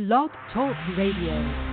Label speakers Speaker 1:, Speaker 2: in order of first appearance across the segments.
Speaker 1: Blog Talk Radio.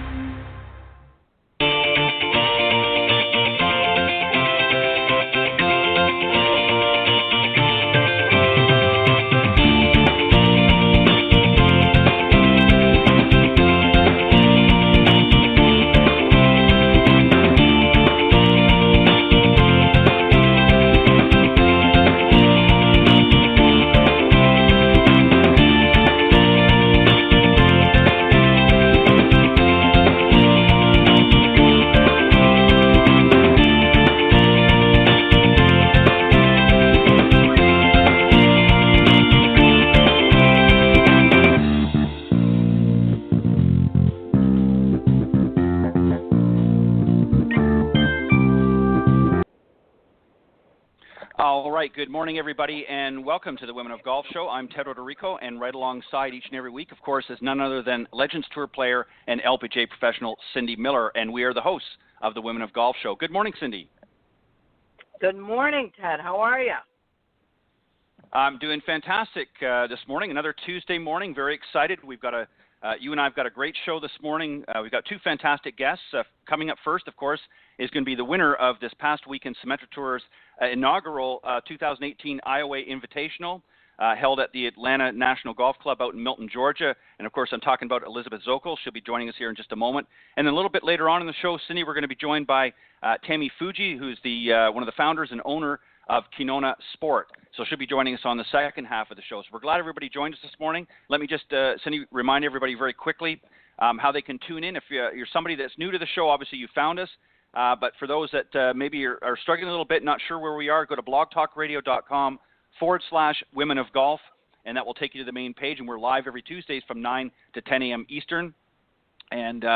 Speaker 2: All right, good morning, everybody, and welcome to the Women of Golf Show. I'm Ted Roderico, and right alongside each and every week, of course, is none other than Legends Tour player and LPGA professional Cindy Miller, and we are the hosts of the Women of Golf Show. Good morning, Cindy.
Speaker 3: Good morning, Ted. How are you?
Speaker 2: I'm doing fantastic this morning. Another Tuesday morning. Very excited. We've got you and I have got a great show this morning. We've got two fantastic guests. Coming up first, of course, is going to be the winner of this past weekend Symetra Tour's inaugural 2018 IOA Invitational held at the Atlanta National Golf Club out in Milton, Georgia. And, of course, I'm talking about Elizabeth Zokol. She'll be joining us here in just a moment. And then a little bit later on in the show, Cindy, we're going to be joined by Tami Fujii, who's the one of the founders and owner of Kinona Sport. So she'll be joining us on the second half of the show. So we're glad everybody joined us this morning. Let me just, Cindy, remind everybody very quickly how they can tune in. If you're somebody that's new to the show, obviously you found us. But for those that maybe are struggling a little bit, not sure where we are, go to blogtalkradio.com/Women of Golf, and that will take you to the main page. And we're live every Tuesdays from 9 to 10 a.m. Eastern. And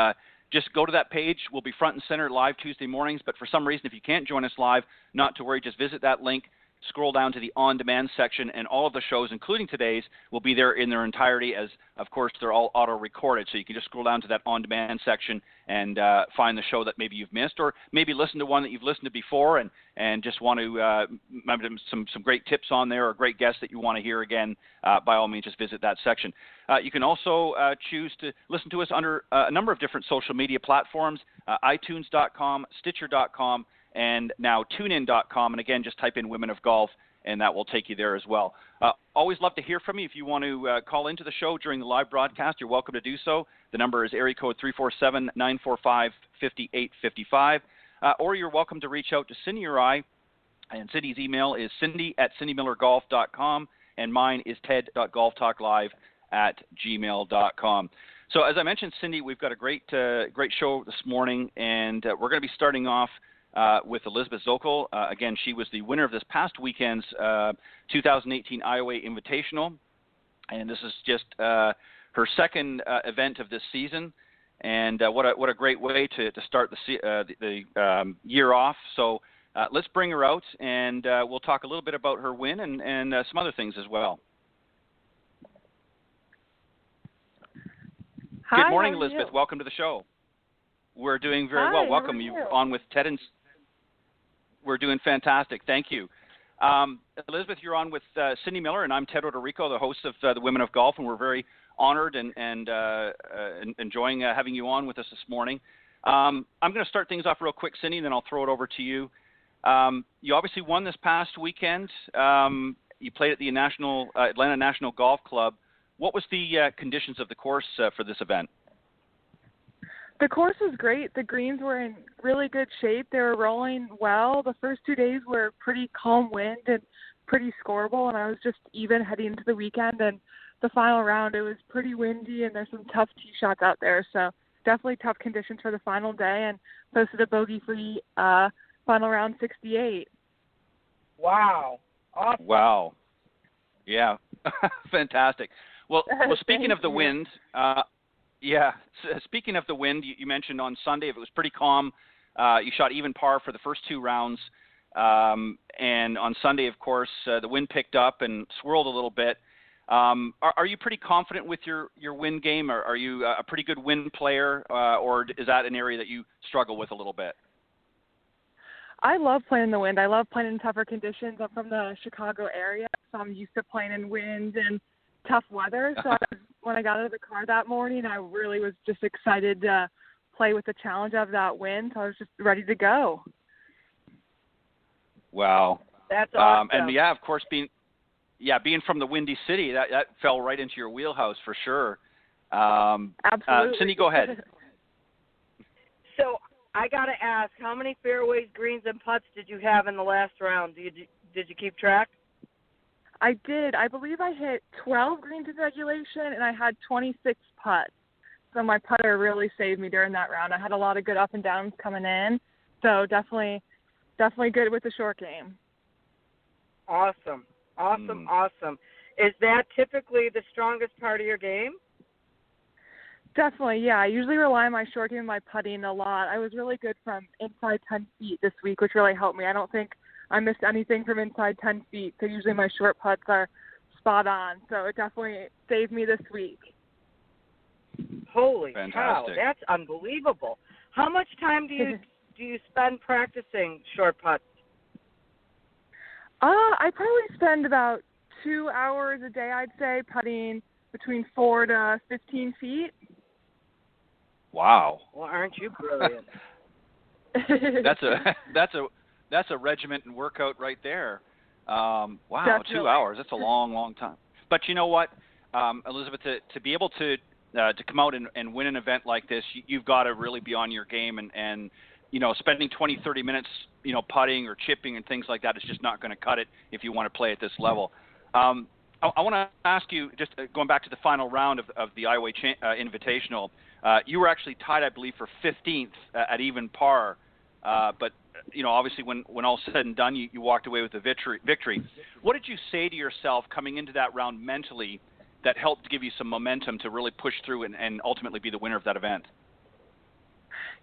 Speaker 2: just go to that page. We'll be front and center live Tuesday mornings. But for some reason, if you can't join us live, not to worry. Just visit that link. Scroll down to the on-demand section, and all of the shows, including today's, will be there in their entirety as, of course, they're all auto-recorded. So you can just scroll down to that on-demand section and find the show that maybe you've missed, or maybe listen to one that you've listened to before and just want to maybe some great tips on there or great guests that you want to hear again. By all means, just visit that section. You can also choose to listen to us under a number of different social media platforms, iTunes.com, Stitcher.com, and now tunein.com, and again, just type in Women of Golf, and that will take you there as well. Always love to hear from you. If you want to call into the show during the live broadcast, you're welcome to do so. The number is area code 347-945-5855, or you're welcome to reach out to Cindy or I, and Cindy's email is cindy@cindymillergolf.com, and mine is ted.golftalklive@gmail.com. So as I mentioned, Cindy, we've got a great show this morning, and we're going to be starting off with Elizabeth Zokol. Again, she was the winner of this past weekend's 2018 IOA Invitational, and this is just her second event of this season. And what a great way to start the year off. So let's bring her out, and we'll talk a little bit about her win and some other things as well.
Speaker 4: Hi,
Speaker 2: good morning, Elizabeth. Welcome to the show. We're doing very well. Welcome. You're on with Ted and we're doing fantastic. Thank you. Elizabeth, you're on with Cindy Miller, and I'm Ted Roderico, the host of the Women of Golf, and we're very honored and enjoying having you on with us this morning. I'm going to start things off real quick, Cindy, and then I'll throw it over to you. You obviously won this past weekend. You played at the Atlanta National Golf Club. What was the conditions of the course for this event?
Speaker 4: The course was great. The greens were in really good shape. They were rolling well. The first 2 days were pretty calm wind and pretty scoreable, and I was just even heading into the weekend. And the final round, it was pretty windy, and there's some tough tee shots out there. So definitely tough conditions for the final day, and posted a bogey-free final round 68.
Speaker 3: Wow. Awesome.
Speaker 2: Wow. Yeah. Fantastic. Well, speaking of the wind, speaking of the wind, you mentioned on Sunday it was pretty calm. You shot even par for the first two rounds. And on Sunday, of course, the wind picked up and swirled a little bit. Are you pretty confident with your wind game? Are you a pretty good wind player, or is that an area that you struggle with a little bit?
Speaker 4: I love playing in the wind. I love playing in tougher conditions. I'm from the Chicago area, so I'm used to playing in wind and tough weather. So I was when I got out of the car that morning, I really was just excited to play with the challenge of that win. So I was just ready to go.
Speaker 2: Wow.
Speaker 3: That's awesome.
Speaker 2: And yeah, of course, being from the Windy City, that fell right into your wheelhouse for sure.
Speaker 4: Absolutely.
Speaker 2: Cindy, go ahead.
Speaker 3: So I got to ask, how many fairways, greens, and putts did you have in the last round? Did you keep track?
Speaker 4: I did. I believe I hit 12 greens in regulation, and I had 26 putts. So my putter really saved me during that round. I had a lot of good up and downs coming in, so definitely good with the short game.
Speaker 3: Awesome. Is that typically the strongest part of your game?
Speaker 4: Definitely, yeah. I usually rely on my short game and my putting a lot. I was really good from inside 10 feet this week, which really helped me. I don't think I missed anything from inside 10 feet, so usually my short putts are spot on. So it definitely saved me this week.
Speaker 3: Holy
Speaker 2: Fantastic.
Speaker 3: cow, that's unbelievable. How much time do you spend practicing short putts?
Speaker 4: I probably spend about 2 hours a day, I'd say, putting between 4 to 15 feet.
Speaker 2: Wow.
Speaker 3: Well, aren't you brilliant?
Speaker 2: That's a regiment and workout right there. Wow,
Speaker 4: Definitely.
Speaker 2: 2 hours. That's a long time. But you know what, Elizabeth, to be able to come out and win an event like this, you've got to really be on your game, and spending 20, 30 minutes, putting or chipping and things like that is just not going to cut it if you want to play at this level. I want to ask you, just going back to the final round of the IOA Invitational, you were actually tied, I believe, for 15th at even par. But obviously, when all said and done, you walked away with a victory. What did you say to yourself coming into that round mentally that helped give you some momentum to really push through and ultimately be the winner of that event?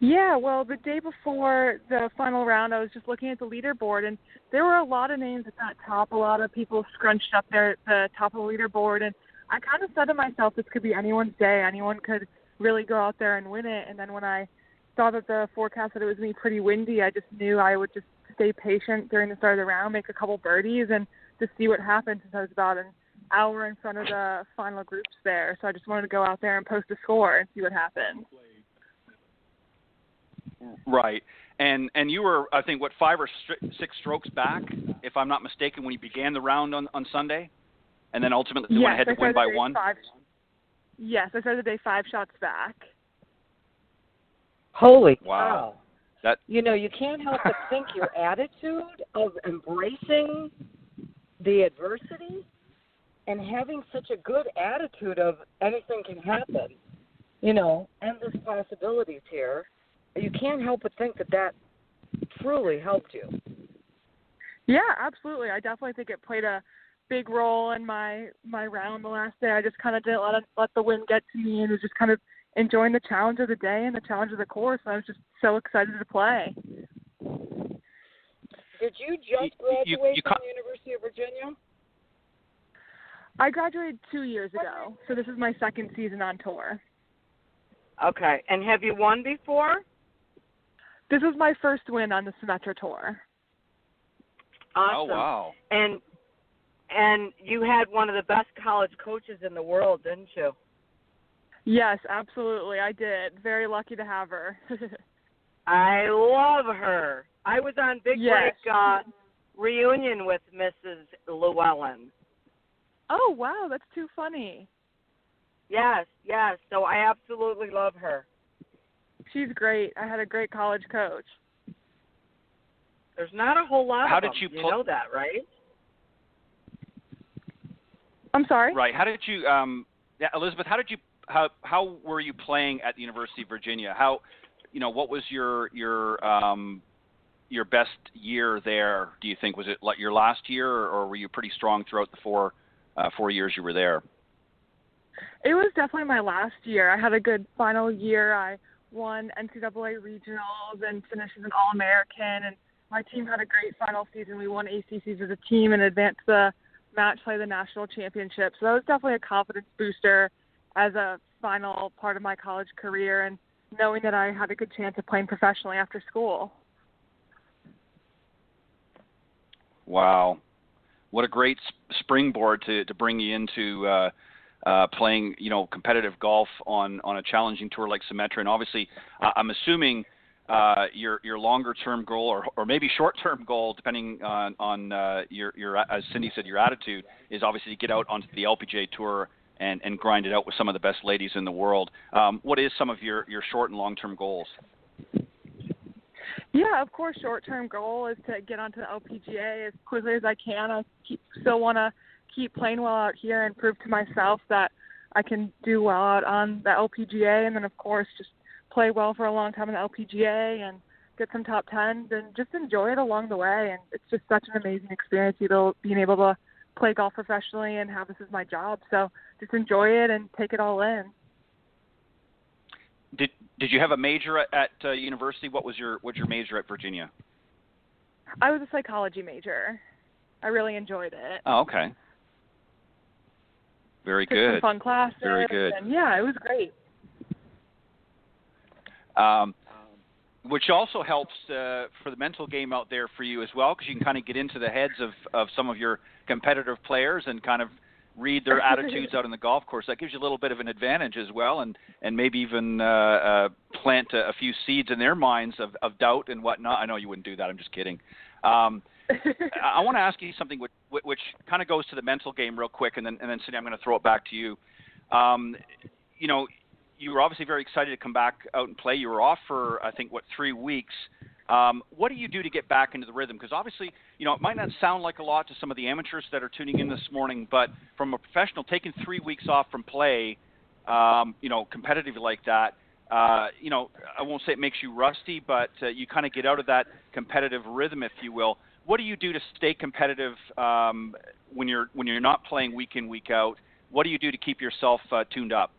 Speaker 4: Yeah, well, the day before the final round, I was just looking at the leaderboard, and there were a lot of names at that top, a lot of people scrunched up there at the top of the leaderboard, and I kind of said to myself, this could be anyone's day. Anyone could really go out there and win it. And then when I saw that the forecast said it was going to be pretty windy, I just knew I would just stay patient during the start of the round, make a couple birdies, and just see what happened, since I was about an hour in front of the final groups there. So I just wanted to go out there and post a score and see what happened.
Speaker 2: Right. And you were, I think, 5 or 6 strokes back, if I'm not mistaken, when you began the round on Sunday? And then ultimately went ahead to win by 1?
Speaker 4: Yes, I started the day 5 shots back.
Speaker 3: Holy
Speaker 2: wow.
Speaker 3: That you can't help but think your attitude of embracing the adversity and having such a good attitude of anything can happen, endless possibilities here. You can't help but think that truly helped you.
Speaker 4: Yeah, absolutely. I definitely think it played a big role in my round the last day. I just kind of didn't let the wind get to me, and was just kind of enjoying the challenge of the day and the challenge of the course. I was just so excited to play.
Speaker 3: Did you just graduate from the University of Virginia?
Speaker 4: I graduated 2 years ago, so this is my second season on tour.
Speaker 3: Okay, and have you won before?
Speaker 4: This was my first win on the Symetra tour.
Speaker 3: Awesome.
Speaker 2: Oh, wow.
Speaker 3: And you had one of the best college coaches in the world, didn't you?
Speaker 4: Yes, absolutely, I did. Very lucky to have her.
Speaker 3: I love her. I was on Big Break reunion with Mrs. Llewellyn.
Speaker 4: Oh, wow, that's too funny.
Speaker 3: Yes. So I absolutely love her.
Speaker 4: She's great. I had a great college coach.
Speaker 3: There's not a whole lot
Speaker 2: How
Speaker 3: of
Speaker 2: did
Speaker 3: them.
Speaker 2: you
Speaker 3: You know that, right?
Speaker 4: I'm sorry?
Speaker 2: Right. How did you, Elizabeth, how were you playing at the University of Virginia? What was your best year there, do you think? Was it like your last year, or were you pretty strong throughout the 4 years you were there?
Speaker 4: It was definitely my last year. I had a good final year. I won NCAA regionals and finished as an All-American, and my team had a great final season. We won ACCs as a team and advanced the match play the national championship. So that was definitely a confidence booster as a final part of my college career, and knowing that I had a good chance of playing professionally after school.
Speaker 2: Wow. What a great springboard to bring you into playing, competitive golf on a challenging tour like Symetra. And obviously, I'm assuming your longer-term goal or maybe short-term goal, depending on your, as Cindy said, your attitude, is obviously to get out onto the LPGA Tour and grind it out with some of the best ladies in the world. What is some of your short and long-term goals?
Speaker 4: Yeah, of course, short-term goal is to get onto the LPGA as quickly as I can. I still want to keep playing well out here and prove to myself that I can do well out on the LPGA, and then, of course, just play well for a long time in the LPGA and get some top tens and just enjoy it along the way. And it's just such an amazing experience, being able to play golf professionally and have this as my job. So just enjoy it and take it all in.
Speaker 2: Did you have a major at university? What was your major at Virginia?
Speaker 4: I was a psychology major. I really enjoyed it.
Speaker 2: Oh, okay. Very
Speaker 4: Took
Speaker 2: good.
Speaker 4: Some fun classes.
Speaker 2: Very good.
Speaker 4: And yeah, it was great.
Speaker 2: Which also helps for the mental game out there for you as well, because you can kind of get into the heads of some of your competitive players and kind of read their attitudes out on the golf course. That gives you a little bit of an advantage as well, and maybe even plant a few seeds in their minds of doubt and whatnot. I know you wouldn't do that. I'm just kidding. I want to ask you something which kind of goes to the mental game real quick, and then Cindy, I'm going to throw it back to you. You were obviously very excited to come back out and play. You were off for, I think, 3 weeks. What do you do to get back into the rhythm? Because obviously, it might not sound like a lot to some of the amateurs that are tuning in this morning, but from a professional, taking 3 weeks off from play, competitive like that, I won't say it makes you rusty, but you kind of get out of that competitive rhythm, if you will. What do you do to stay competitive when you're not playing week in, week out? What do you do to keep yourself tuned up?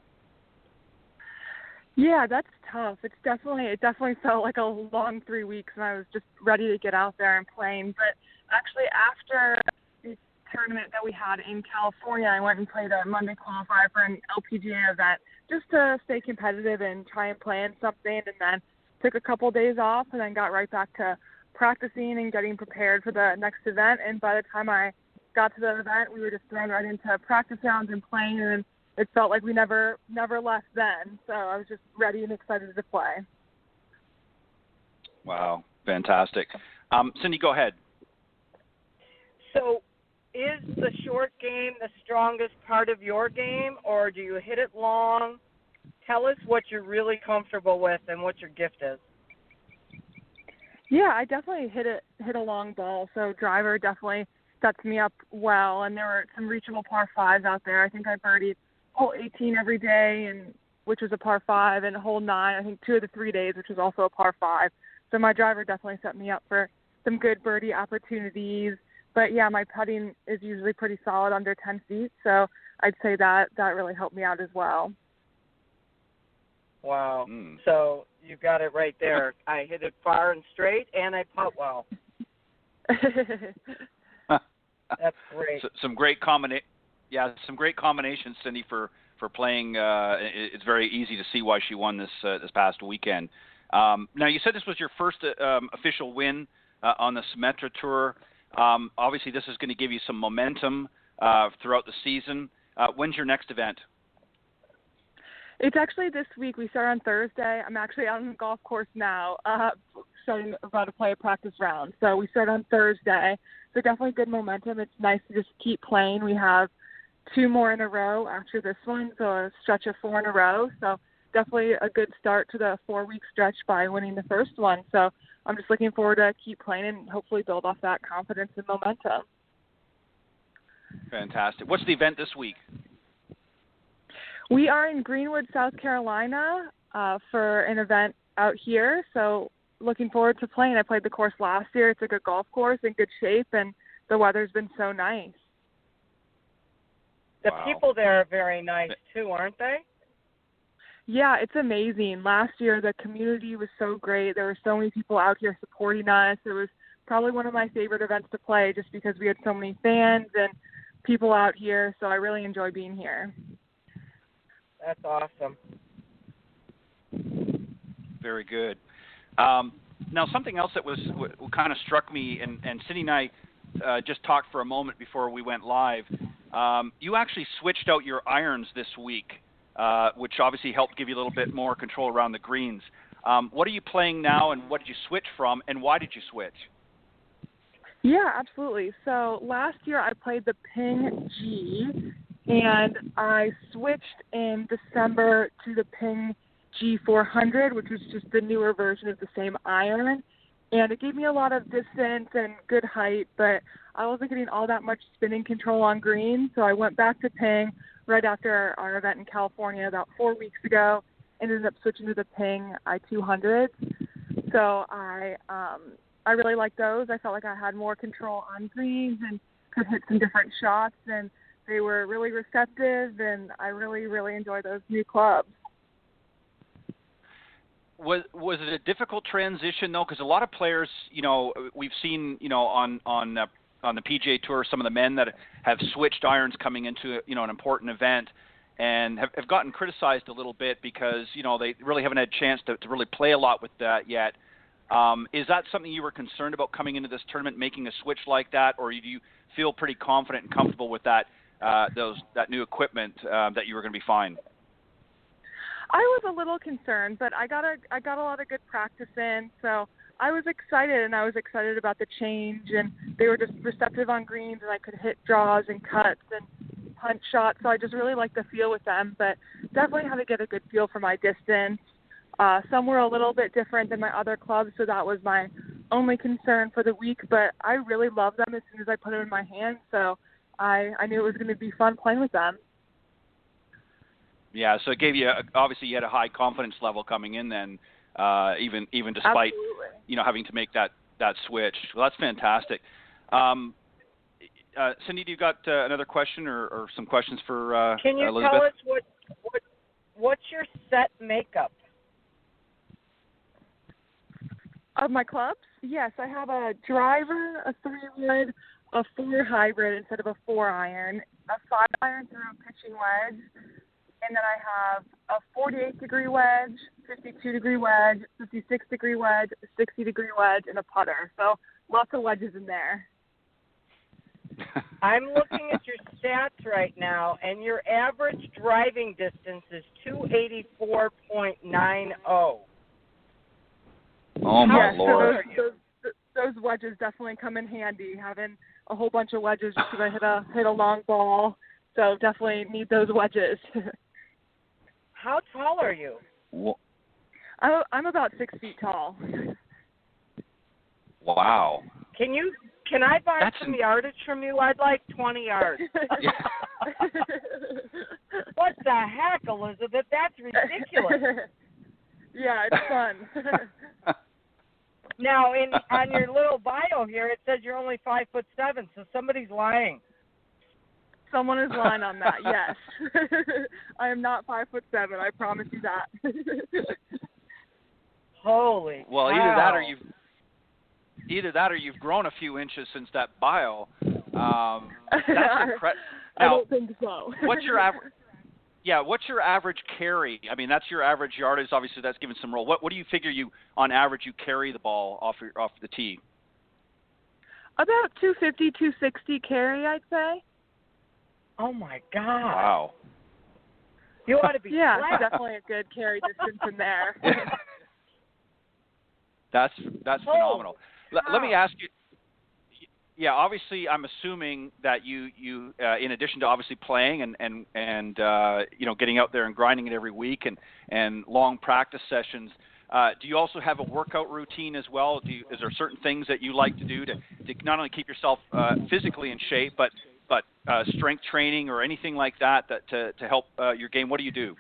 Speaker 4: Yeah, that's tough. It definitely felt like a long 3 weeks, and I was just ready to get out there and playing. But actually, after the tournament that we had in California, I went and played a Monday qualifier for an LPGA event just to stay competitive and try and plan something, and then took a couple days off and then got right back to practicing and getting prepared for the next event. And by the time I got to the event, we were just thrown right into practice rounds and playing, and it felt like we never left then. So I was just ready and excited to play.
Speaker 2: Wow, fantastic. Cindy, go ahead.
Speaker 3: So is the short game the strongest part of your game, or do you hit it long? Tell us what you're really comfortable with and what your gift is.
Speaker 4: Yeah, I definitely hit a long ball. So driver definitely sets me up well, and there were some reachable par fives out there. I think I birdied hole 18 every day, which was a par 5, and hole 9, I think 2 of the 3 days, which was also a par 5. So my driver definitely set me up for some good birdie opportunities. But yeah, my putting is usually pretty solid under 10 feet, so I'd say that really helped me out as well.
Speaker 3: Wow. So you got it right there. I hit it far and straight, and I putt well. That's great.
Speaker 2: Some great combinations, Cindy, for playing. It's very easy to see why she won this past weekend. Now, you said this was your first official win on the Symetra Tour. Obviously, this is going to give you some momentum throughout the season. When's your next event?
Speaker 4: It's actually this week. We start on Thursday. I'm actually out on the golf course now, about to play a practice round. So we start on Thursday. So definitely good momentum. It's nice to just keep playing. We have 2 more in a row after this one, so a stretch of 4 in a row. So definitely a good start to the 4-week stretch by winning the first one. So I'm just looking forward to keep playing and hopefully build off that confidence and momentum.
Speaker 2: Fantastic. What's the event this week?
Speaker 4: We are in Greenwood, South Carolina for an event out here. So looking forward to playing. I played the course last year. It's a good golf course in good shape, and the weather's been so nice.
Speaker 3: The people there are very nice, too, aren't they?
Speaker 4: Yeah, it's amazing. Last year, the community was so great. There were so many people out here supporting us. It was probably one of my favorite events to play just because we had so many fans and people out here, so I really enjoy being here.
Speaker 3: That's awesome.
Speaker 2: Very good. Now, something else that kind of struck me, and Cindy and I just talked for a moment before we went live. You actually switched out your irons this week, which obviously helped give you a little bit more control around the greens. What are you playing now, and what did you switch from, and why did you switch?
Speaker 4: Yeah, absolutely. So last year I played the Ping G, and I switched in December to the Ping G400, which was just the newer version of the same iron. And it gave me a lot of distance and good height, but I wasn't getting all that much spinning control on green. So I went back to Ping right after our event in California about 4 weeks ago, and ended up switching to the Ping I200s. So I really like those. I felt like I had more control on greens and could hit some different shots, and they were really receptive, and I really, really enjoy those new clubs.
Speaker 2: Was it a difficult transition though? Because a lot of players, we've seen, on the PGA Tour, some of the men that have switched irons coming into, an important event, and have gotten criticized a little bit because they really haven't had a chance to really play a lot with that yet. Is that something you were concerned about coming into this tournament, making a switch like that, or do you feel pretty confident and comfortable with that new equipment that you were going to be fine?
Speaker 4: I was a little concerned, but I got a lot of good practice in, so I was excited, and I was excited about the change, and they were just receptive on greens, and I could hit draws and cuts and punch shots, so I just really liked the feel with them, but definitely had to get a good feel for my distance. Some were a little bit different than my other clubs, so that was my only concern for the week, but I really loved them as soon as I put them in my hand, so I knew it was going to be fun playing with them.
Speaker 2: Yeah, so it gave you, obviously you had a high confidence level coming in then, even despite,
Speaker 4: Absolutely.
Speaker 2: Having to make that switch. Well, that's fantastic. Cindy, do you got another question or some questions for
Speaker 3: Can you
Speaker 2: Elizabeth?
Speaker 3: tell us what's your set makeup?
Speaker 4: Of my clubs? Yes, I have a driver, a 3-wood, a 4 hybrid instead of a 4-iron, a 5-iron through a pitching wedge, and then I have a 48-degree wedge, 52-degree wedge, 56-degree wedge, a 60-degree wedge, and a putter. So lots of wedges in there.
Speaker 3: I'm looking at your stats right now, and your average driving distance is 284.90.
Speaker 2: Oh, my
Speaker 4: yes,
Speaker 2: Lord.
Speaker 4: So those wedges definitely come in handy, having a whole bunch of wedges just because I hit a long ball. So definitely need those wedges.
Speaker 3: How tall are you?
Speaker 4: I'm about 6 feet tall.
Speaker 2: Wow.
Speaker 3: Can I buy some yardage from you? I'd like 20 yards. What the heck, Elizabeth? That's ridiculous.
Speaker 4: Yeah, it's fun.
Speaker 3: Now, on your little bio here, it says you're only 5'7", so somebody's lying.
Speaker 4: Someone is lying on that. Yes, I am not 5'7". I promise you that.
Speaker 3: Holy.
Speaker 2: Well,
Speaker 3: cow.
Speaker 2: either that or you've grown a few inches since that bio. That's incredible.
Speaker 4: I don't think so.
Speaker 2: What's your average? Yeah, what's your average carry? I mean, that's your average yardage. Obviously, that's given some roll. What do you figure on average you carry the ball off the tee?
Speaker 4: About 250, 260 carry, I'd say.
Speaker 3: Oh my God!
Speaker 2: Wow.
Speaker 3: You ought to be.
Speaker 4: Yeah,
Speaker 3: flat.
Speaker 4: definitely a good carry distance in there.
Speaker 2: That's phenomenal. Let me ask you. Yeah, obviously, I'm assuming that you in addition to obviously playing and getting out there and grinding it every week and long practice sessions, do you also have a workout routine as well? Is there certain things that you like to do to not only keep yourself physically in shape, but strength training or anything like that to help your game? What do you do?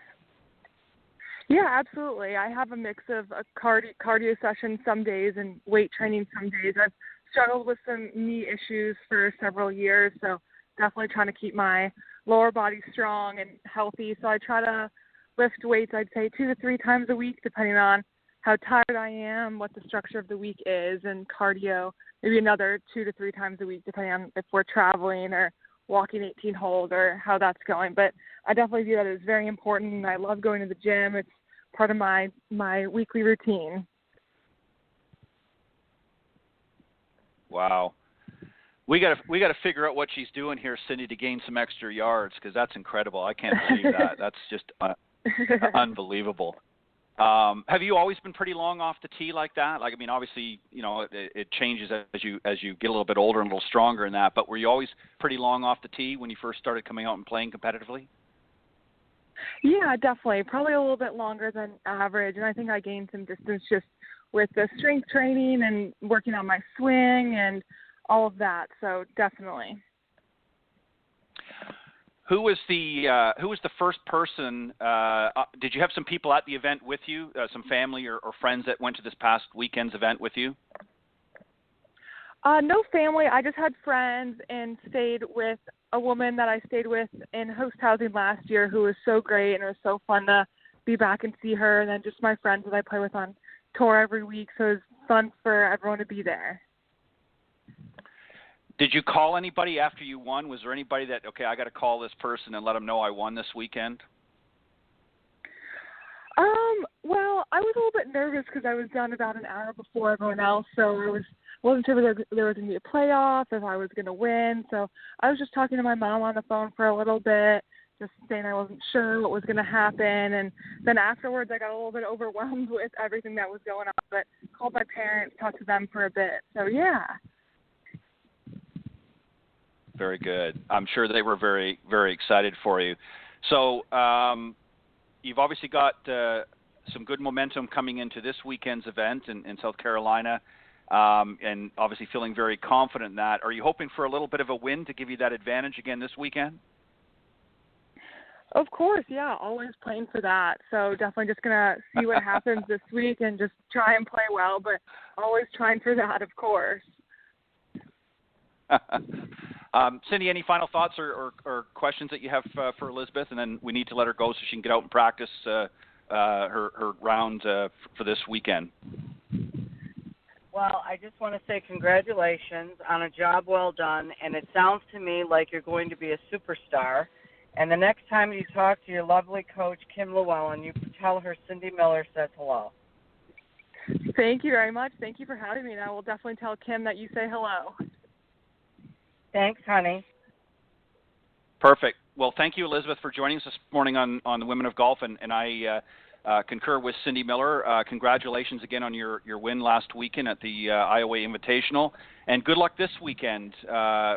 Speaker 4: Yeah, absolutely. I have a mix of cardio sessions some days and weight training some days. I've struggled with some knee issues for several years, so definitely trying to keep my lower body strong and healthy. So I try to lift weights, I'd say 2 to 3 times a week, depending on how tired I am, what the structure of the week is, and cardio maybe another 2 to 3 times a week, depending on if we're traveling or walking 18 holes or how that's going. But I definitely view that as very important, and I love going to the gym. It's part of my weekly routine.
Speaker 2: Wow. We got to figure out what she's doing here, Cindy, to gain some extra yards, because that's incredible. I can't believe that. That's just unbelievable. Have you always been pretty long off the tee like that? Like, I mean, obviously, it changes as you get a little bit older and a little stronger in that. But were you always pretty long off the tee when you first started coming out and playing competitively?
Speaker 4: Yeah, definitely. Probably a little bit longer than average, and I think I gained some distance just with the strength training and working on my swing and all of that. So definitely.
Speaker 2: Who was the first person? Did you have some people at the event with you, some family or friends that went to this past weekend's event with you?
Speaker 4: No family. I just had friends and stayed with a woman that I stayed with in host housing last year who was so great, and it was so fun to be back and see her. And then just my friends that I play with on tour every week, so it was fun for everyone to be there.
Speaker 2: Did you call anybody after you won? Was there anybody that, okay, I got to call this person and let them know I won this weekend?
Speaker 4: Well, I was a little bit nervous because I was done about an hour before everyone else, so I wasn't sure whether there was going to be a playoff, if I was going to win. So I was just talking to my mom on the phone for a little bit, just saying I wasn't sure what was going to happen. And then afterwards, I got a little bit overwhelmed with everything that was going on, but called my parents, talked to them for a bit. So, yeah.
Speaker 2: Very good. I'm sure they were very, very excited for you. So you've obviously got some good momentum coming into this weekend's event in South Carolina, and obviously feeling very confident in that. Are you hoping for a little bit of a win to give you that advantage again this weekend?
Speaker 4: Of course, yeah, always playing for that. So definitely just going to see what happens this week and just try and play well, but always trying for that, of course.
Speaker 2: Cindy, any final thoughts or questions that you have for Elizabeth? And then we need to let her go so she can get out and practice her round for this weekend.
Speaker 3: Well, I just want to say congratulations on a job well done, and it sounds to me like you're going to be a superstar. And the next time you talk to your lovely coach, Kim Llewellyn, you tell her Cindy Miller says hello.
Speaker 4: Thank you very much. Thank you for having me, and I will definitely tell Kim that you say hello.
Speaker 3: Thanks, honey.
Speaker 2: Perfect. Well, thank you, Elizabeth, for joining us this morning on the Women of Golf, and I concur with Cindy Miller. Congratulations again on your win last weekend at the IOA Invitational, and good luck this weekend.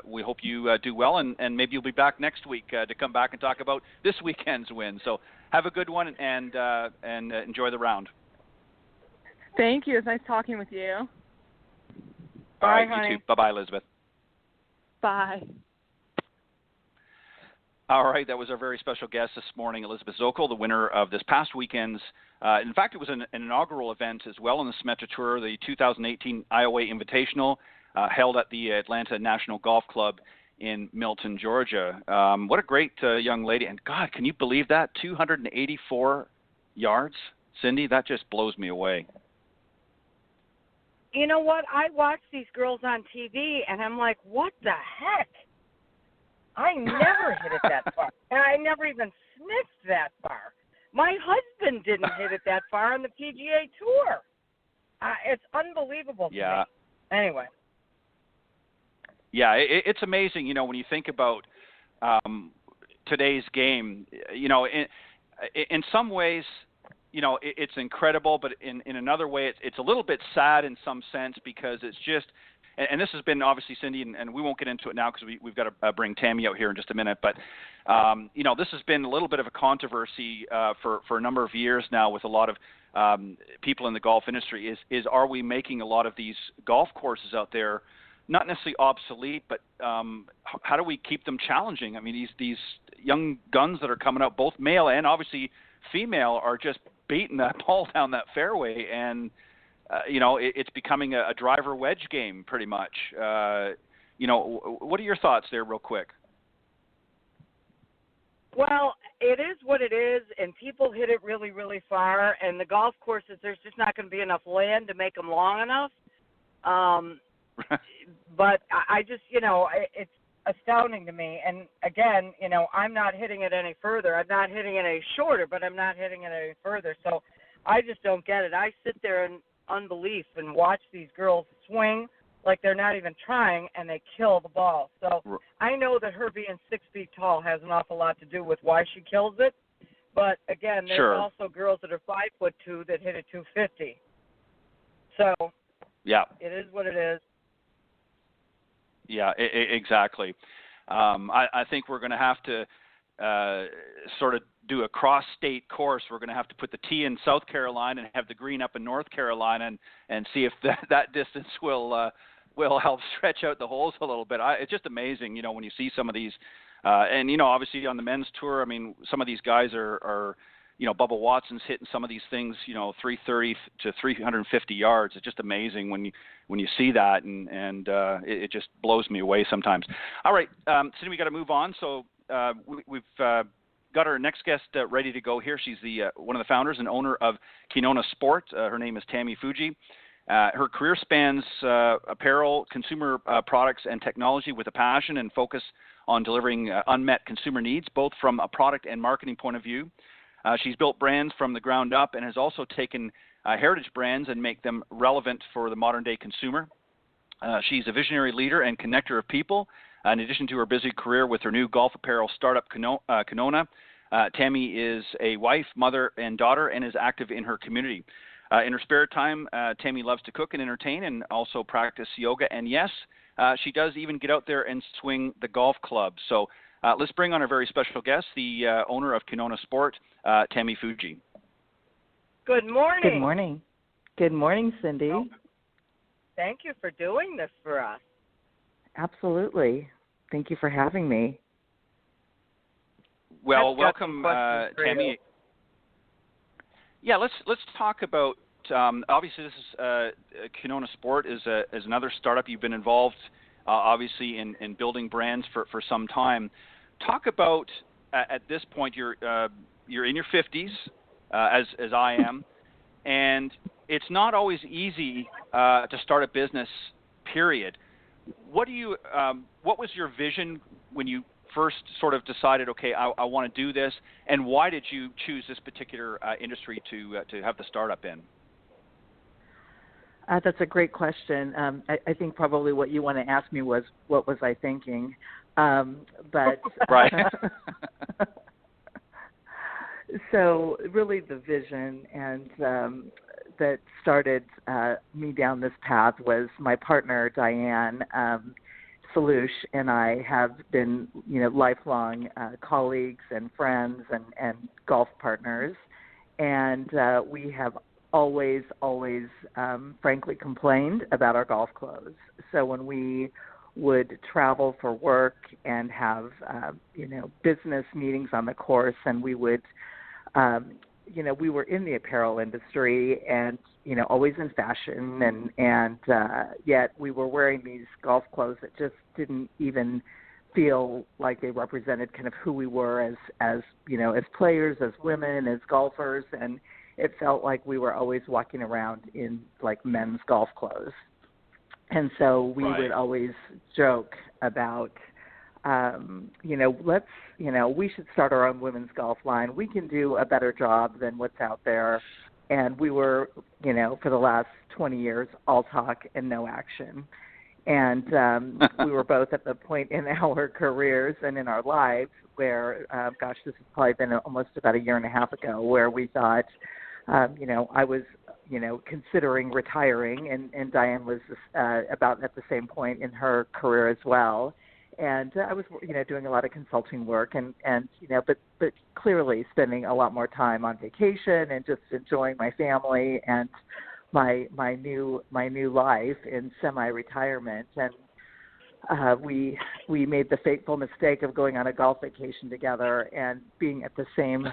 Speaker 2: We hope you do well, and maybe you'll be back next week to come back and talk about this weekend's win. So have a good one, and enjoy the round.
Speaker 4: Thank you. It's nice talking with you.
Speaker 2: All right,
Speaker 3: honey.
Speaker 2: you too. Bye-bye, Elizabeth.
Speaker 4: Bye.
Speaker 2: All right, that was our very special guest this morning, Elizabeth Zockel, the winner of this past weekend's. In fact, it was an inaugural event as well on the Symetra Tour, the 2018 IOA Invitational, held at the Atlanta National Golf Club in Milton, Georgia. What a great young lady. And, God, can you believe that? 284 yards? Cindy, that just blows me away.
Speaker 3: You know what? I watch these girls on TV, and I'm like, what the heck? I never hit it that far. And I never even sniffed that far. My husband didn't hit it that far on the PGA Tour. It's unbelievable to me. Anyway.
Speaker 2: Yeah, it's amazing, when you think about today's game. In some ways, it's incredible, but in another way, it's a little bit sad in some sense because it's just, and this has been obviously, Cindy, and we won't get into it now because we've got to bring Tami out here in just a minute, but, this has been a little bit of a controversy for a number of years now with a lot of people in the golf industry is are we making a lot of these golf courses out there not necessarily obsolete, but how do we keep them challenging? I mean, these young guns that are coming out, both male and obviously female, are just beating that ball down that fairway, and it's becoming a driver wedge game pretty much. What are your thoughts there, real quick?
Speaker 3: Well, it is what it is, and people hit it really, really far. And the golf courses, there's just not going to be enough land to make them long enough. But I just, it's astounding to me. And again, I'm not hitting it any further. I'm not hitting it any shorter, but I'm not hitting it any further. So I just don't get it. I sit there in unbelief and watch these girls swing like they're not even trying, and they kill the ball. So I know that her being 6 feet tall has an awful lot to do with why she kills it. But again, there's also girls that are 5'2" that hit it 250. So
Speaker 2: yeah,
Speaker 3: it is what it is.
Speaker 2: Yeah, exactly. I think we're going to have to sort of do a cross-state course. We're going to have to put the tee in South Carolina and have the green up in North Carolina, and see if that distance will help stretch out the holes a little bit. It's just amazing, when you see some of these, and obviously on the men's tour, I mean, some of these guys are Bubba Watson's hitting some of these things, 330 to 350 yards. It's just amazing when you see that, and it just blows me away sometimes. All right, Cindy, we got to move on. So we've got our next guest ready to go here. She's one of the founders and owner of Kinona Sport. Her name is Tami Fujii. Her career spans apparel, consumer products, and technology with a passion and focus on delivering unmet consumer needs, both from a product and marketing point of view. She's built brands from the ground up and has also taken heritage brands and make them relevant for the modern-day consumer. She's a visionary leader and connector of people. In addition to her busy career with her new golf apparel startup, Kinona, Tami is a wife, mother, and daughter, and is active in her community. In her spare time, Tami loves to cook and entertain and also practice yoga. And yes, she does even get out there and swing the golf club. So let's bring on our very special guest, the owner of Kinona Sport, Tami Fujii.
Speaker 3: Good morning.
Speaker 5: Good morning. Good morning, Cindy.
Speaker 3: Oh, thank you for doing this for us.
Speaker 5: Absolutely. Thank you for having me.
Speaker 2: Well, welcome, Tami. Yeah, let's talk about. Obviously, this is Kinona Sport is another startup. You've been involved, obviously, in building brands for some time. Talk about at this point you're in your 50s, as I am, and it's not always easy to start a business. Period. What was your vision when you first sort of decided, okay, I want to do this, and why did you choose this particular industry to have the startup in?
Speaker 5: That's a great question. I think probably what you want to ask me was, what was I thinking? But
Speaker 2: right.
Speaker 5: So really the vision and that started me down this path was my partner, Diane Salouche, and I have been, lifelong colleagues and friends and golf partners. And we have always, frankly, complained about our golf clothes. So when we would travel for work and have, business meetings on the course, and we would, we were in the apparel industry and, always in fashion, and yet we were wearing these golf clothes that just didn't even feel like they represented kind of who we were as players, as women, as golfers, and it felt like we were always walking around in like men's golf clothes. And so we would always joke about, we should start our own women's golf line. We can do a better job than what's out there. And we were, for the last 20 years, all talk and no action. And we were both at the point in our careers and in our lives where, this has probably been almost about a year and a half ago, where we thought, I was, considering retiring, and Diane was about at the same point in her career as well. And I was, doing a lot of consulting work and but clearly spending a lot more time on vacation and just enjoying my family and my new life in semi-retirement. And we made the fateful mistake of going on a golf vacation together and being at the same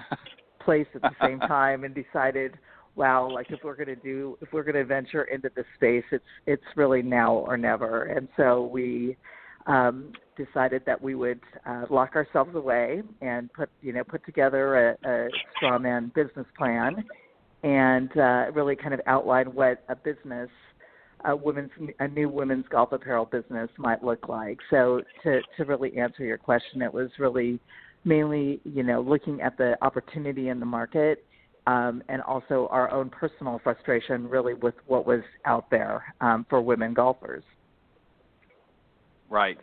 Speaker 5: place at the same time, and decided, wow, like if we're going to venture into this space, it's really now or never. And so we decided that we would lock ourselves away and put together a strawman business plan, and really kind of outline what a new women's golf apparel business might look like. So to really answer your question, it was really mainly, looking at the opportunity in the market, and also our own personal frustration really with what was out there for women golfers.
Speaker 2: Right.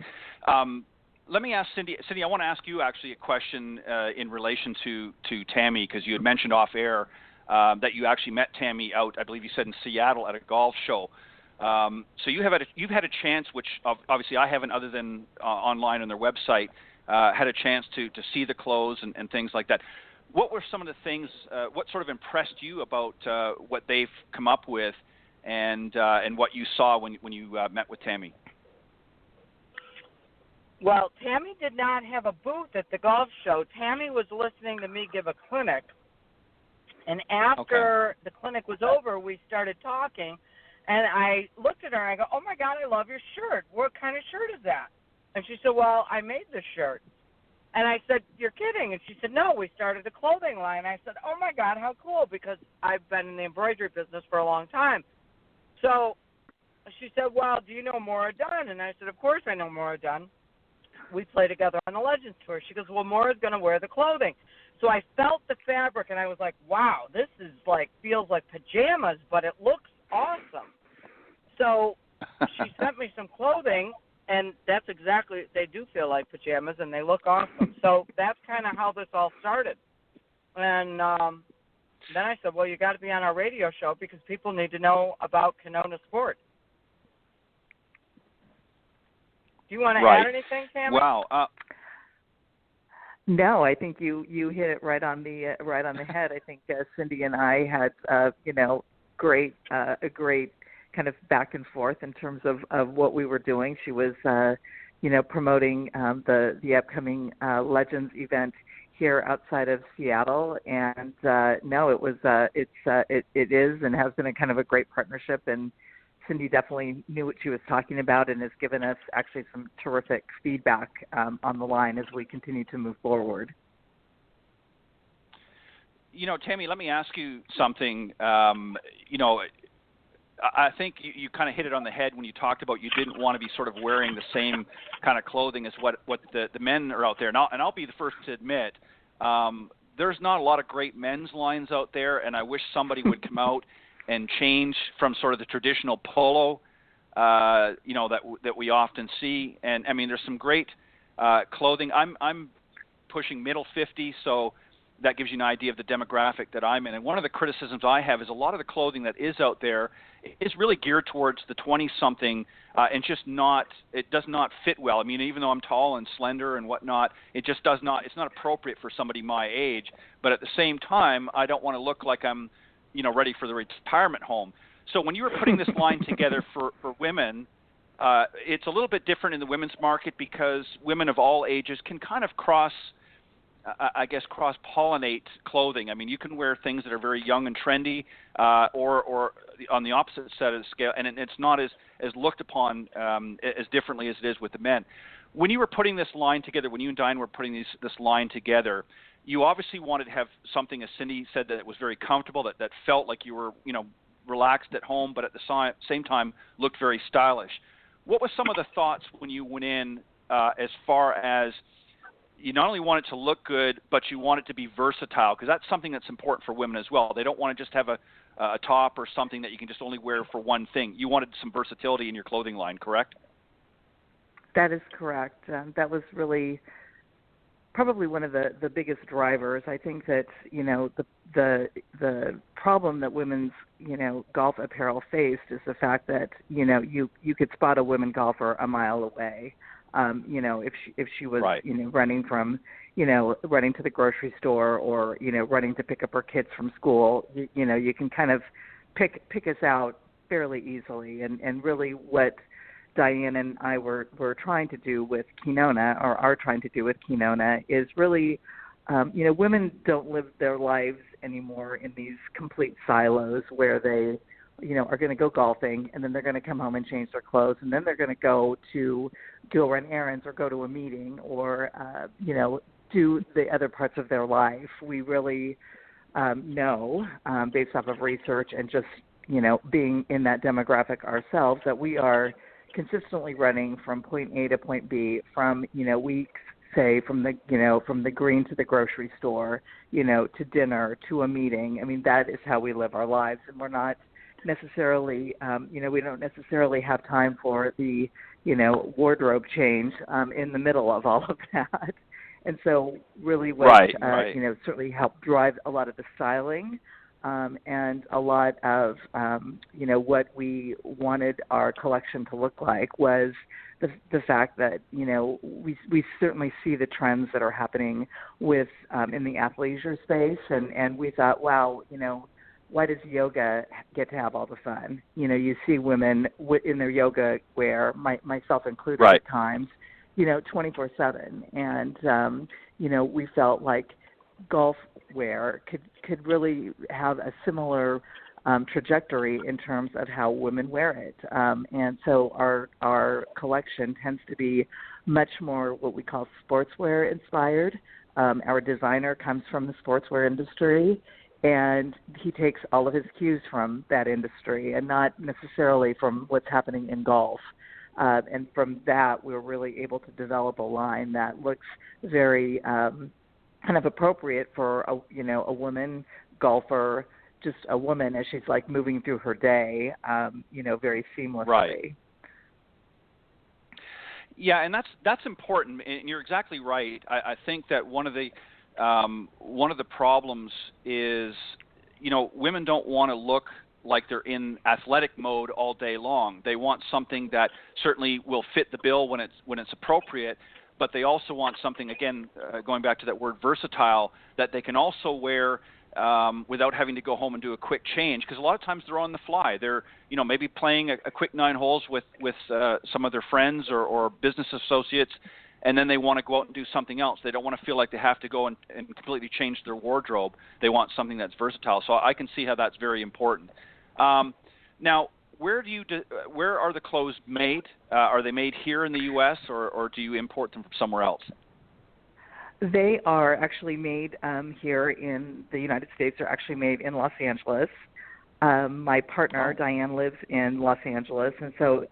Speaker 2: Let me ask Cindy. Cindy, I want to ask you actually a question in relation to Tami, because you had mentioned off air that you actually met Tami out, I believe you said in Seattle at a golf show. So you've had a chance, which obviously I haven't, other than online on their website, had a chance to see the clothes and things like that. What were some of the things? What sort of impressed you about what they've come up with, and what you saw when you met with Tami?
Speaker 3: Well, Tami did not have a booth at the golf show. Tami was listening to me give a clinic. And after the clinic was over, we started talking. And I looked at her and I go, "Oh, my God, I love your shirt. What kind of shirt is that?" And she said, "Well, I made this shirt." And I said, "You're kidding." And she said, "No, we started a clothing line." I said, "Oh, my God, how cool," because I've been in the embroidery business for a long time. So she said, "Well, do you know Maura Dunn?" And I said, "Of course I know Maura Dunn. We play together on the Legends Tour." She goes, "Well, Maura's going to wear the clothing." So I felt the fabric, and I was like, wow, this is feels like pajamas, but it looks awesome. So she sent me some clothing, and that's exactly, they do feel like pajamas, and they look awesome. So that's kind of how this all started. And then I said, well, you got to be on our radio show because people need to know about Kinona Sport. Do you want to add anything, Tami?
Speaker 2: Wow.
Speaker 5: No, I think you hit it right on the head. I think Cindy and I had a great kind of back and forth in terms of what we were doing. She was promoting the upcoming Legends event here outside of Seattle, and it is and has been a kind of a great partnership, and Cindy definitely knew what she was talking about and has given us actually some terrific feedback on the line as we continue to move forward.
Speaker 2: Tami, let me ask you something. I think you kind of hit it on the head when you talked about you didn't want to be sort of wearing the same kind of clothing as what the men are out there. And I'll be the first to admit, there's not a lot of great men's lines out there, and I wish somebody would come out and change from sort of the traditional polo, that we often see. And I mean, there's some great clothing. I'm pushing middle 50, so that gives you an idea of the demographic that I'm in. And one of the criticisms I have is a lot of the clothing that is out there is really geared towards the 20-something, and it does not fit well. I mean, even though I'm tall and slender and whatnot, it's not appropriate for somebody my age. But at the same time, I don't want to look like I'm, ready for the retirement home. So when you were putting this line together for women, it's a little bit different in the women's market because women of all ages can kind of cross-pollinate clothing. I mean, you can wear things that are very young and trendy, or on the opposite side of the scale, and it's not as looked upon as differently as it is with the men. When you were putting this line together, when you and Diane were putting this line together, you obviously wanted to have something, as Cindy said, that was very comfortable, that felt like you were, relaxed at home, but at the same time looked very stylish. What were some of the thoughts when you went in as far as you not only want it to look good, but you want it to be versatile, because that's something that's important for women as well. They don't want to just have a top or something that you can just only wear for one thing. You wanted some versatility in your clothing line, correct?
Speaker 5: That is correct. That was really probably one of the biggest drivers. I think that the problem that women's golf apparel faced is the fact that you could spot a women golfer a mile away. If she was
Speaker 2: right.
Speaker 5: Running from running to the grocery store or running to pick up her kids from school, you can kind of pick us out fairly easily. And really what Diane and I were trying to do with Kinona, or are trying to do with Kinona, is really women don't live their lives anymore in these complete silos where they are going to go golfing, and then they're going to come home and change their clothes, and then they're going to go run errands or go to a meeting or, do the other parts of their life. We really know, based off of research and just, being in that demographic ourselves, that we are consistently running from point A to point B from, weeks, say, from the green to the grocery store, to dinner, to a meeting. I mean, that is how we live our lives, and we're not necessarily, we don't necessarily have time for the, wardrobe change in the middle of all of that. And so really what, certainly helped drive a lot of the styling and a lot of, what we wanted our collection to look like was the fact that, we certainly see the trends that are happening with in the athleisure space. And we thought, wow, why does yoga get to have all the fun? You see women in their yoga wear, myself included at times, 24/7. And, we felt like golf wear could really have a similar trajectory in terms of how women wear it. And so our collection tends to be much more what we call sportswear inspired. Our designer comes from the sportswear industry, and he takes all of his cues from that industry and not necessarily from what's happening in golf. And from that, we were really able to develop a line that looks very kind of appropriate for a woman golfer, just a woman as she's like moving through her day, very seamlessly.
Speaker 2: Right. Yeah, and that's important, and you're exactly right. I think that one of the problems is, women don't want to look like they're in athletic mode all day long. They want something that certainly will fit the bill when it's appropriate, but they also want something, again, going back to that word versatile, that they can also wear without having to go home and do a quick change, because a lot of times they're on the fly. They're, maybe playing a quick 9 holes with some of their friends or business associates, and then they want to go out and do something else. They don't want to feel like they have to go and completely change their wardrobe. They want something that's versatile. So I can see how that's very important. Now, where are the clothes made? Are they made here in the U.S. or do you import them from somewhere else?
Speaker 5: They are actually made here in the United States. They're actually made in Los Angeles. My partner, Diane, lives in Los Angeles, and so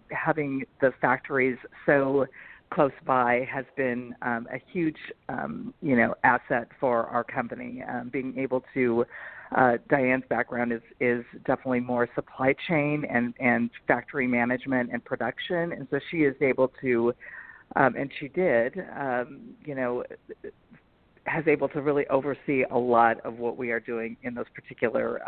Speaker 5: having the factories so close by has been a huge, asset for our company. Being able to, Diane's background is definitely more supply chain and factory management and production, and so she is able to, and she did, has able to really oversee a lot of what we are doing in those particular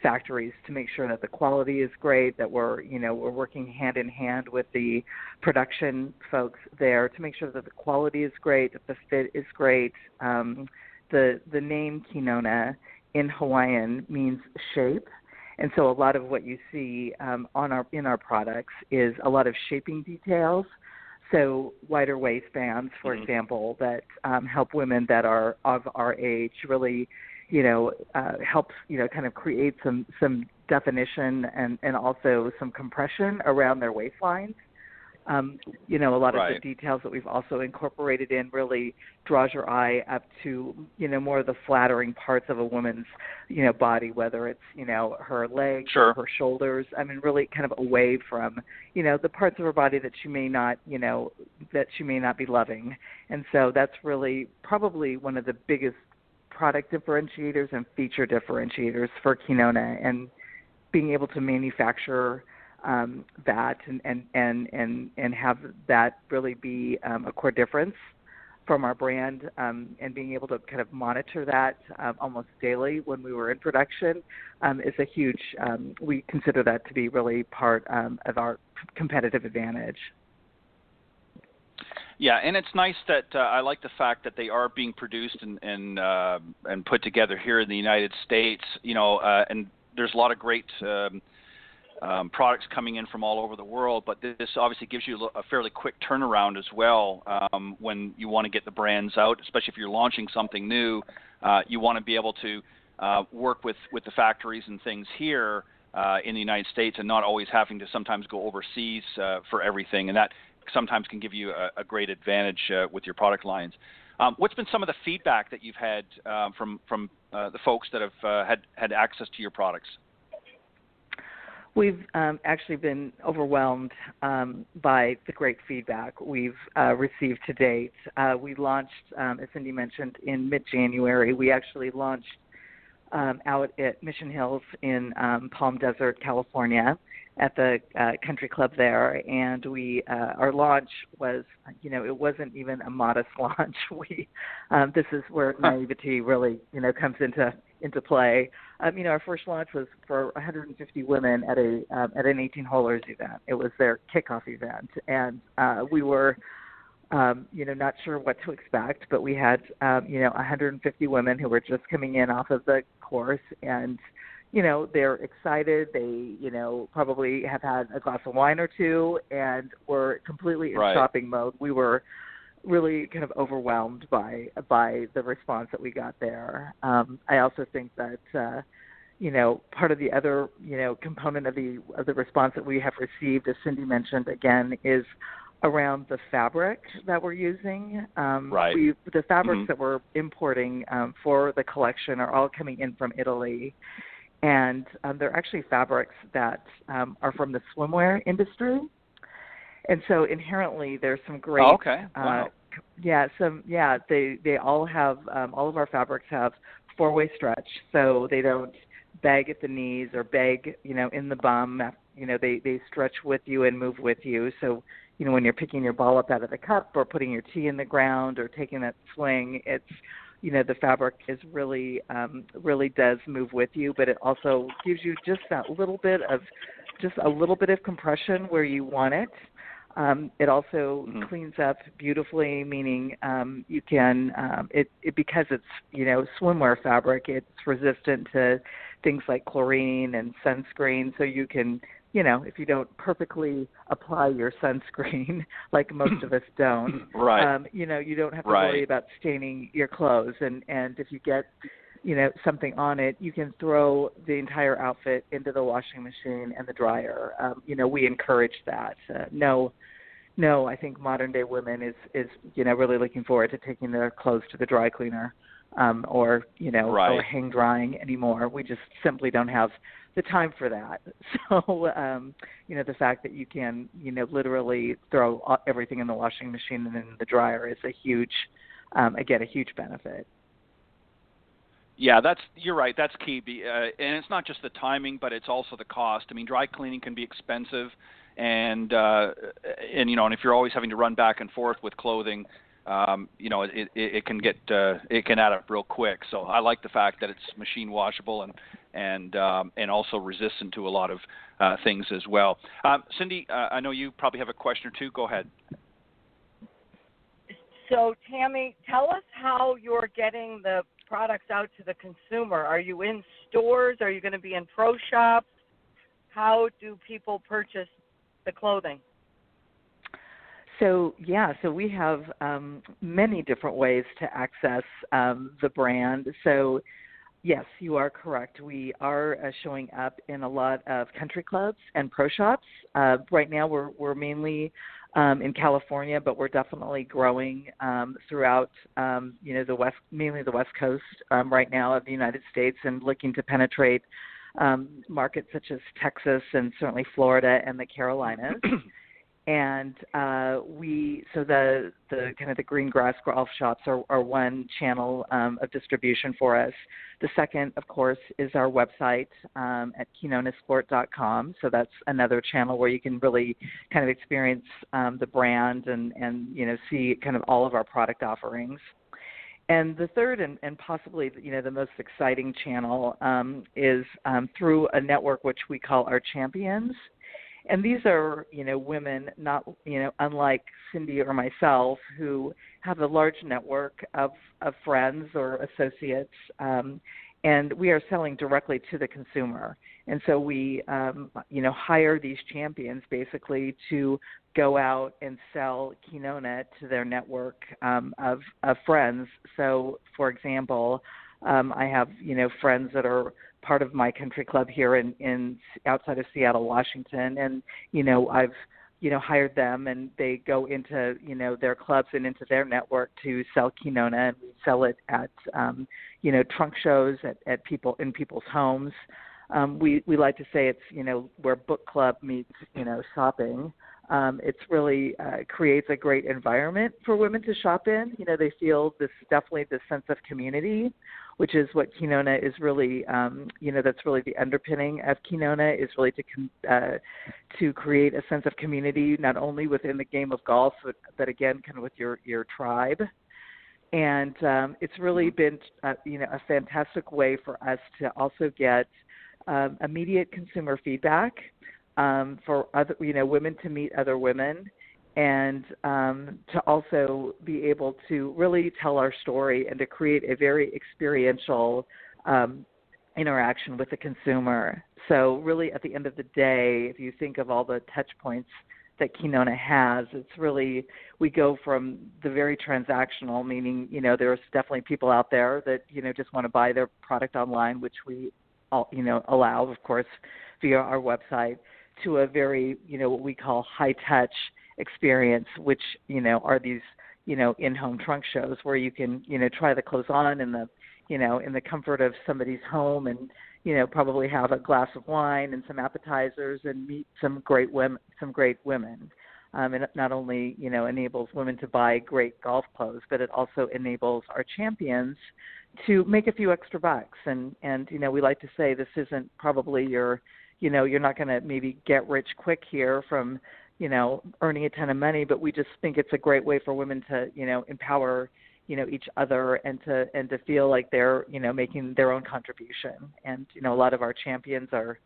Speaker 5: factories to make sure that the quality is great, that we're working hand in hand with the production folks there to make sure that the quality is great, that the fit is great. The name Kinona in Hawaiian means shape. And so a lot of what you see in our products is a lot of shaping details. So wider waistbands, for example, that help women that are of our age really, helps, kind of create some definition and also some compression around their waistlines. A lot of the details that we've also incorporated in really draws your eye up to, more of the flattering parts of a woman's, body, whether it's, her legs or her shoulders. I mean, really kind of away from, the parts of her body that she may not, that she may not be loving. And so that's really probably one of the biggest product differentiators and feature differentiators for Kinona, and being able to manufacture that and have that really be a core difference from our brand, and being able to kind of monitor that almost daily when we were in production is a huge, we consider that to be really part of our competitive advantage.
Speaker 2: Yeah, and it's nice that I like the fact that they are being produced and put together here in the United States, and there's a lot of great products coming in from all over the world, but this obviously gives you a fairly quick turnaround as well when you want to get the brands out, especially if you're launching something new. You want to be able to work with the factories and things here in the United States and not always having to sometimes go overseas for everything, and that sometimes can give you a great advantage with your product lines. What's been some of the feedback that you've had from the folks that have had access to your products?
Speaker 5: We've actually been overwhelmed by the great feedback we've received to date. We launched, as Cindy mentioned, in mid-January. We actually launched out at Mission Hills in Palm Desert, California, at the country club there, and we our launch was, it wasn't even a modest launch. We this is where naivety really, comes into play. Our first launch was for 150 women at an 18-holers event. It was their kickoff event, and we were not sure what to expect, but we had 150 women who were just coming in off of the course, and they're excited. They, probably have had a glass of wine or two and were completely in shopping mode. We were really kind of overwhelmed by the response that we got there. I also think that, part of the other, component of the response that we have received, as Cindy mentioned again, is around the fabric that we're using. The fabrics that we're importing for the collection are all coming in from Italy. And they're actually fabrics that are from the swimwear industry, and so inherently there's some great.
Speaker 2: Oh, okay. Wow.
Speaker 5: They all have all of our fabrics have 4-way stretch, so they don't bag at the knees or bag in the bum. They stretch with you and move with you. So when you're picking your ball up out of the cup or putting your tee in the ground or taking that swing, it's the fabric is really does move with you, but it also gives you just a little bit of compression where you want it. It also cleans up beautifully, meaning you can because it's swimwear fabric, it's resistant to things like chlorine and sunscreen, so you can if you don't perfectly apply your sunscreen, like most of us don't, you don't have to worry about staining your clothes. And if you get, something on it, you can throw the entire outfit into the washing machine and the dryer. We encourage that. No, I think modern day women is really looking forward to taking their clothes to the dry cleaner, or hang drying anymore. We just simply don't have the time for that. So, the fact that you can, literally throw everything in the washing machine and in the dryer is a huge benefit.
Speaker 2: Yeah, you're right. That's key. And it's not just the timing, but it's also the cost. I mean, dry cleaning can be expensive, and if you're always having to run back and forth with clothing, it can add up real quick. So I like the fact that it's machine washable and also resistant to a lot of things as well. Cindy, I know you probably have a question or two. Go ahead.
Speaker 3: So Tami, tell us how you're getting the products out to the consumer. Are you in stores? Are you going to be in pro shops? How do people purchase the clothing?
Speaker 5: So we have many different ways to access the brand. So yes, you are correct. We are showing up in a lot of country clubs and pro shops. Right now we're mainly in California, but we're definitely growing throughout the West, mainly the West Coast right now of the United States, and looking to penetrate markets such as Texas and certainly Florida and the Carolinas. And the kind of the green grass golf shops are one channel of distribution for us. The second, of course, is our website at kinonasport.com. So that's another channel where you can really kind of experience the brand and see kind of all of our product offerings. And the third and possibly the most exciting channel is through a network which we call our champions. And these are, women, not, unlike Cindy or myself, who have a large network of friends or associates, and we are selling directly to the consumer. And so we, hire these champions basically to go out and sell Kinona to their network of friends. So, for example, I have, friends that are part of my country club here in outside of Seattle, Washington, and I've hired them, and they go into their clubs and into their network to sell Kinona, and we sell it at trunk shows at people's homes. We like to say it's where book club meets shopping. It's really creates a great environment for women to shop in. You know, they feel definitely this sense of community, which is what Kinona is really, that's really the underpinning of Kinona, is really to create a sense of community, not only within the game of golf, but again, kind of with your tribe. And it's really been, a fantastic way for us to also get immediate consumer feedback, for other, women to meet other women, and to also be able to really tell our story and to create a very experiential interaction with the consumer. So really, at the end of the day, if you think of all the touch points that Kinona has, it's really, we go from the very transactional, meaning, there's definitely people out there that, just want to buy their product online, which we all, allow, of course, via our website, to a very, what we call high-touch experience, which, are these, in-home trunk shows where you can, try the clothes on in the, in the comfort of somebody's home, and, probably have a glass of wine and some appetizers and meet some great women. And it not only, enables women to buy great golf clothes, but it also enables our champions to make a few extra bucks. And we like to say this isn't probably your, you're not going to maybe get rich quick here from, earning a ton of money, but we just think it's a great way for women to, empower, each other, and to feel like they're, making their own contribution. And, a lot of our champions are,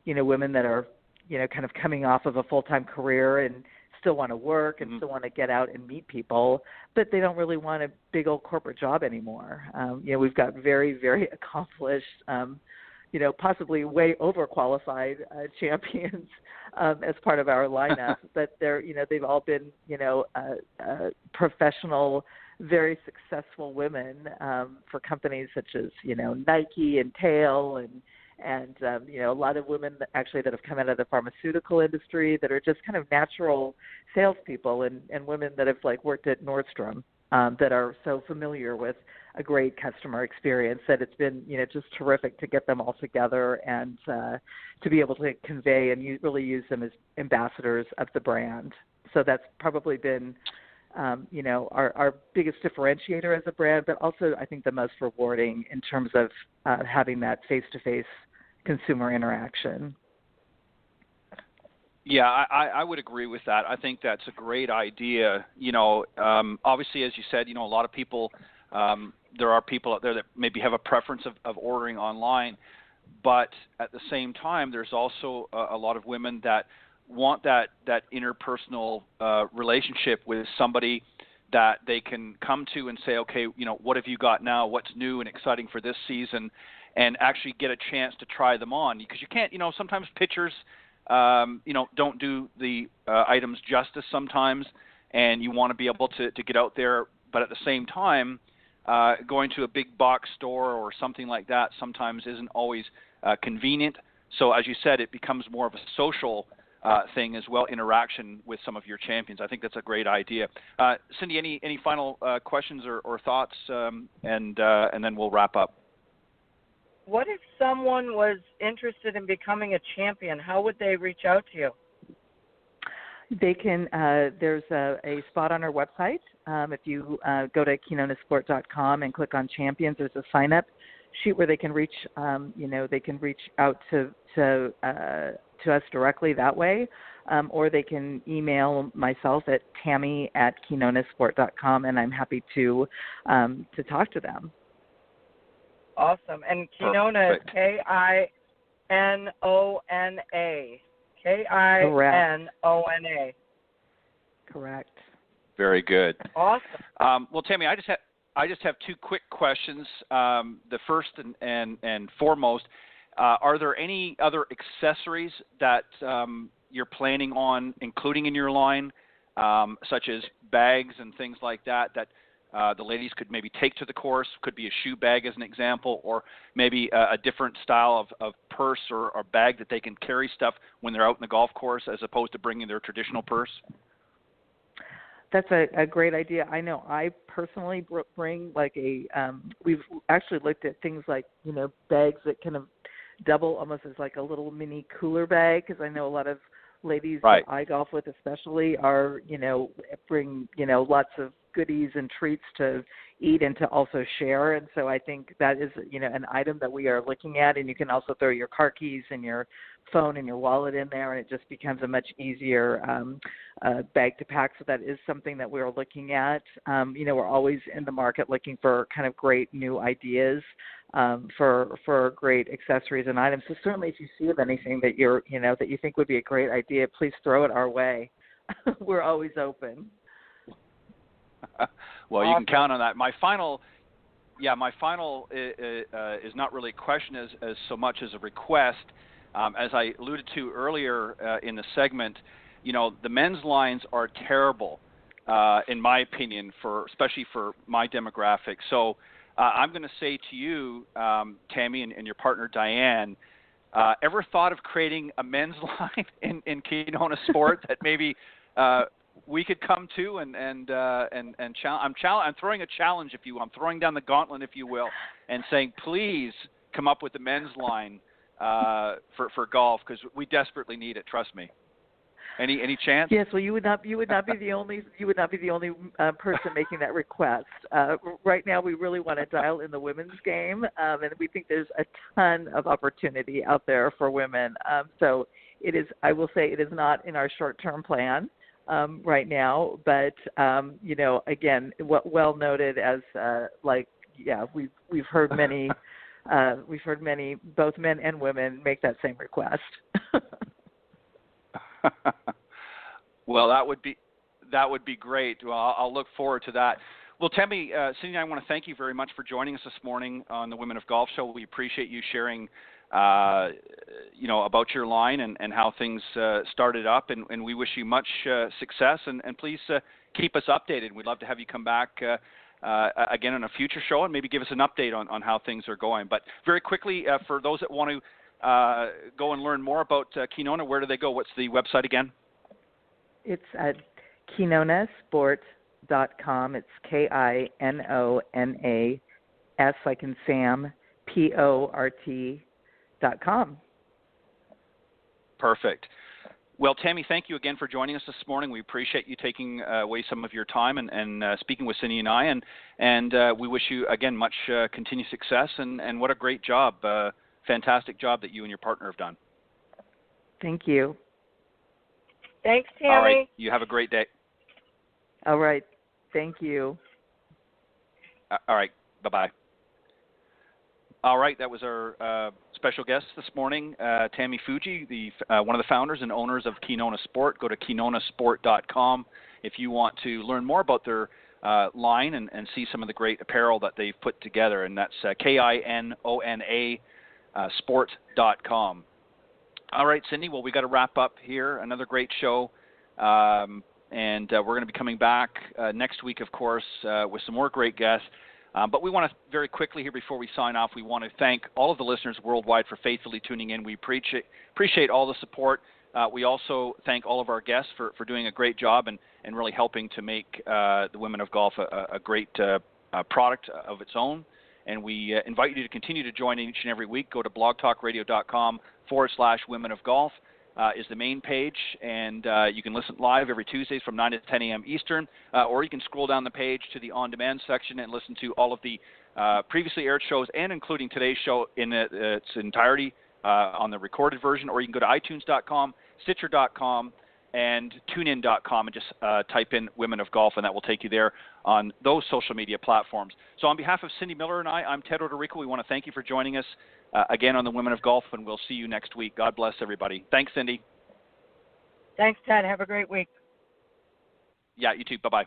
Speaker 5: women that are, kind of coming off of a full-time career and still want to work and still want to get out and meet people, but they don't really want a big old corporate job anymore. We've got very, very accomplished, possibly way overqualified champions as part of our lineup, but they're, they've all been, professional, very successful women for companies such as, Nike and Tail, and a lot of women actually that have come out of the pharmaceutical industry that are just kind of natural salespeople, and women that have worked at Nordstrom that are so familiar with a great customer experience that it's been, just terrific to get them all together and to be able to convey and really use them as ambassadors of the brand. So that's probably been, our biggest differentiator as a brand, but also I think the most rewarding in terms of having that face-to-face consumer interaction.
Speaker 2: Yeah, I would agree with that. I think that's a great idea. Obviously, as you said, a lot of people, there are people out there that maybe have a preference of ordering online, but at the same time, there's also a lot of women that want that interpersonal relationship with somebody that they can come to and say, okay, what have you got now? What's new and exciting for this season? And actually get a chance to try them on, because you can't, sometimes pictures, don't do the items justice sometimes, and you want to be able to get out there, but at the same time, going to a big box store or something like that sometimes isn't always convenient. So as you said, it becomes more of a social thing as well, interaction with some of your champions. I think that's a great idea. Cindy, any final questions or thoughts, and then we'll wrap up.
Speaker 3: What if someone was interested in becoming a champion? How would they reach out to you?
Speaker 5: They can. There's a spot on our website. If you go to kinonasport.com and click on champions, there's a sign-up sheet where they can reach. They can reach out to us directly that way, or they can email myself at Tami@kinonasport.com, and I'm happy to talk to them.
Speaker 3: Awesome. And Kinona is Kinona. Kinona.
Speaker 5: Correct.
Speaker 2: Very good.
Speaker 3: Awesome.
Speaker 2: Well, Tami, I just have two quick questions. The first and foremost, are there any other accessories that you're planning on including in your line, such as bags and things like that the ladies could maybe take to the course? Could be a shoe bag as an example, or maybe a different style of purse or bag that they can carry stuff when they're out in the golf course, as opposed to bringing their traditional purse?
Speaker 5: That's a great idea. I know I personally bring we've actually looked at things like, bags that kind of double almost as like a little mini cooler bag, because I know a lot of ladies
Speaker 2: Right.
Speaker 5: that I golf with especially are, bring, lots of goodies and treats to eat and to also share. And so I think that is, an item that we are looking at. And you can also throw your car keys and your phone and your wallet in there, and it just becomes a much easier bag to pack. So that is something that we're looking at. We're always in the market looking for kind of great new ideas for great accessories and items. So certainly if you see of anything that that you think would be a great idea, please throw it our way. We're always open.
Speaker 2: Well, you can count on that. My final is not really a question as so much as a request. As I alluded to earlier in the segment, the men's lines are terrible, in my opinion, especially for my demographic. So I'm going to say to you, Tami, and your partner Diane, ever thought of creating a men's line in Kinona Sport that maybe we could come to and I'm throwing a challenge, if you will. I'm throwing down the gauntlet, if you will, and saying, please come up with a men's line for golf, because we desperately need it. Trust me. Any chance?
Speaker 5: Yes. Well, you would not be the only person making that request. Right now, we really want to dial in the women's game, and we think there's a ton of opportunity out there for women. So it is. I will say it is not in our short-term plan right now, but again, well noted as we've heard many. We've heard many, both men and women, make that same request.
Speaker 2: Well, that would be great. Well, I'll look forward to that. Well, Tami, Cindy and I want to thank you very much for joining us this morning on the Women of Golf Show. We appreciate you sharing, about your line and how things started up, and we wish you much success. And please keep us updated. We'd love to have you come back again on a future show and maybe give us an update on how things are going. But very quickly, for those that want to go and learn more about Kinona, where do they go? What's the website again? It's
Speaker 5: at KinonaSport.com. It's KINONAS like in Sam, PORT.com.
Speaker 2: Perfect. Well, Tami, thank you again for joining us this morning. We appreciate you taking away some of your time and speaking with Cindy and I, and we wish you, again, much continued success, and what a great job, fantastic job that you and your partner have done.
Speaker 5: Thank you.
Speaker 3: Thanks, Tami.
Speaker 2: All right. You have a great day.
Speaker 5: All right. Thank you.
Speaker 2: All right. Bye-bye. All right. That was our special guest this morning, Tami Fujii, one of the founders and owners of Kinona Sport. Go to KinonaSport.com if you want to learn more about their line and see some of the great apparel that they've put together. And that's KINONA sport.com. All right, Cindy. Well, we got to wrap up here. Another great show. And we're going to be coming back next week, of course, with some more great guests. But we want to very quickly here before we sign off, we want to thank all of the listeners worldwide for faithfully tuning in. We appreciate all the support. We also thank all of our guests for doing a great job and really helping to make the Women of Golf a great product of its own. And we invite you to continue to join in each and every week. Go to blogtalkradio.com/Women of Golf. Is the main page, and you can listen live every Tuesdays from 9 to 10 a.m. Eastern, or you can scroll down the page to the on-demand section and listen to all of the previously aired shows, and including today's show in its entirety on the recorded version, or you can go to iTunes.com, Stitcher.com, and TuneIn.com and just type in Women of Golf, and that will take you there on those social media platforms. So on behalf of Cindy Miller and I'm Ted Oderico. We want to thank you for joining us again on the Women of Golf, and we'll see you next week. God bless everybody. Thanks, Cindy.
Speaker 3: Thanks, Ted. Have a great week.
Speaker 2: Yeah, you too. Bye-bye.